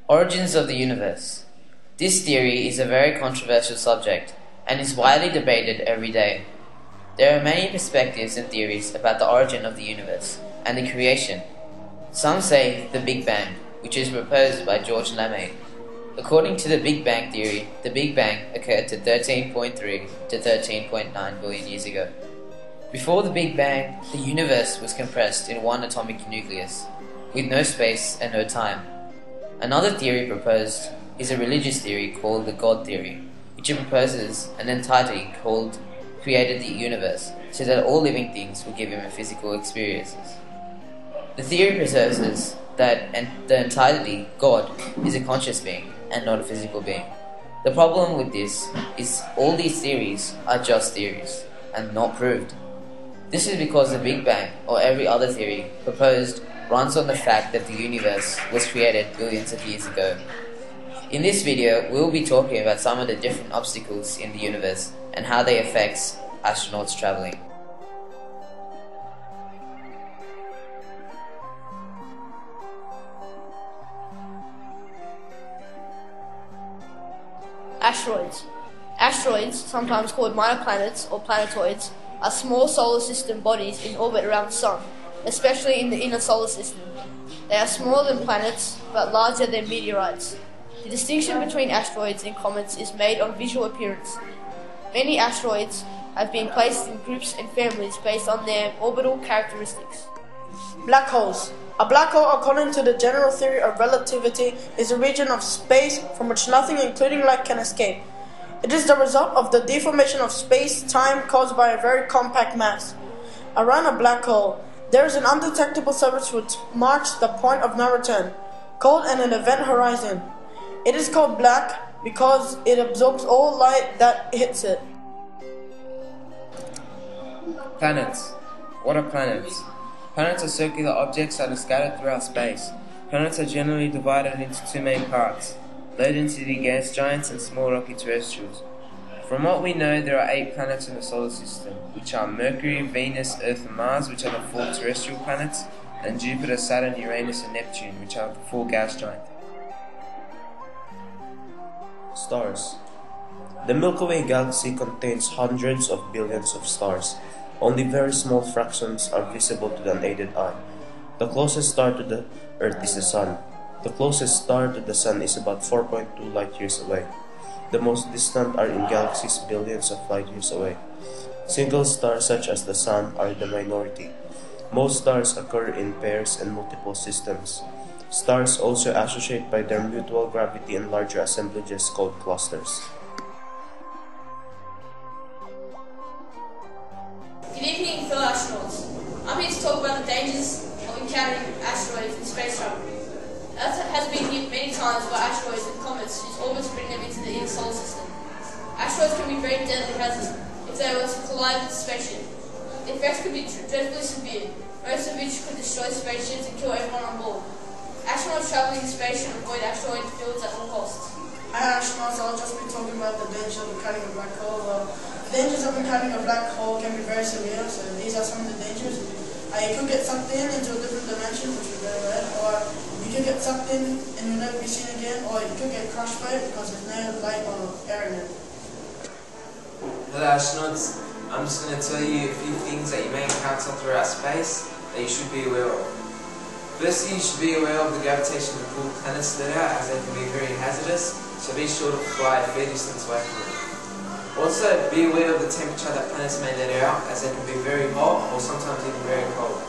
Origins of the universe. This theory is a very controversial subject and is widely debated every day. There are many perspectives and theories about the origin of the universe and the creation. Some say the Big Bang, which is proposed by George Lamé. According to the Big Bang theory, the Big Bang occurred to 13.3 to 13.9 billion years ago. Before the Big Bang, the universe was compressed in one atomic nucleus, with no space and no time. Another theory proposed is a religious theory called the God theory, which proposes an entity called created the universe, so that all living things were given physical experiences. The theory proposes that the entity, God, is a conscious being and not a physical being. The problem with this is all these theories are just theories and not proved. This is because the Big Bang, or every other theory proposed, runs on the fact that the universe was created billions of years ago. In this video, we will be talking about some of the different obstacles in the universe and how they affect astronauts traveling. Asteroids. Asteroids, sometimes called minor planets or planetoids, are small solar system bodies in orbit around the Sun, especially in the inner solar system. They are smaller than planets, but larger than meteorites. The distinction between asteroids and comets is made on visual appearance. Many asteroids have been placed in groups and families based on their orbital characteristics. Black holes. A black hole, according to the general theory of relativity, is a region of space from which nothing, including light, can escape. It is the result of the deformation of space-time caused by a very compact mass. Around a black hole, there is an undetectable surface which marks the point of no return, called an event horizon. It is called black because it absorbs all light that hits it. Planets. What are planets? Planets are circular objects that are scattered throughout space. Planets are generally divided into two main parts: low-density gas giants and small rocky terrestrials. From what we know, there are 8 planets in the solar system, which are Mercury, Venus, Earth and Mars, which are the 4 terrestrial planets, and Jupiter, Saturn, Uranus and Neptune, which are the 4 gas giants. Stars. The Milky Way galaxy contains hundreds of billions of stars. Only very small fractions are visible to the unaided eye. The closest star to the Earth is the Sun. The closest star to the Sun is about 4.2 light years away. The most distant are in galaxies billions of light years away. Single stars such as the Sun are the minority. Most stars occur in pairs and multiple systems. Stars also associate by their mutual gravity in larger assemblages called clusters. Good evening, fellow astronauts. I'm here to talk about the dangers of encountering asteroids in space travel. Earth has been hit many times by asteroids and comets whose orbits bring them into the inner solar system. Asteroids can be very deadly hazards if they were to collide with a spaceship. The effects could be dreadfully severe, most of which could destroy spaceships and kill everyone on board. Astronauts traveling in space should avoid asteroid fields at all costs. Hi astronauts, I'll just be talking about the danger of encountering a black hole. Well, the dangers of encountering a black hole can be very severe, so these are some of the dangers. You could get sucked into a different dimension, which we very rare, or you could get sucked in and you'll never be seen again, or you could get crushed by it because there's no light or air in it. Hello astronauts, I'm just going to tell you a few things that you may encounter throughout space that you should be aware of. Firstly, you should be aware of the gravitational pull planets let out, as they can be very hazardous, so be sure to fly a fair distance away from them. Also, be aware of the temperature that planets may let out, as they can be very hot or sometimes even very cold.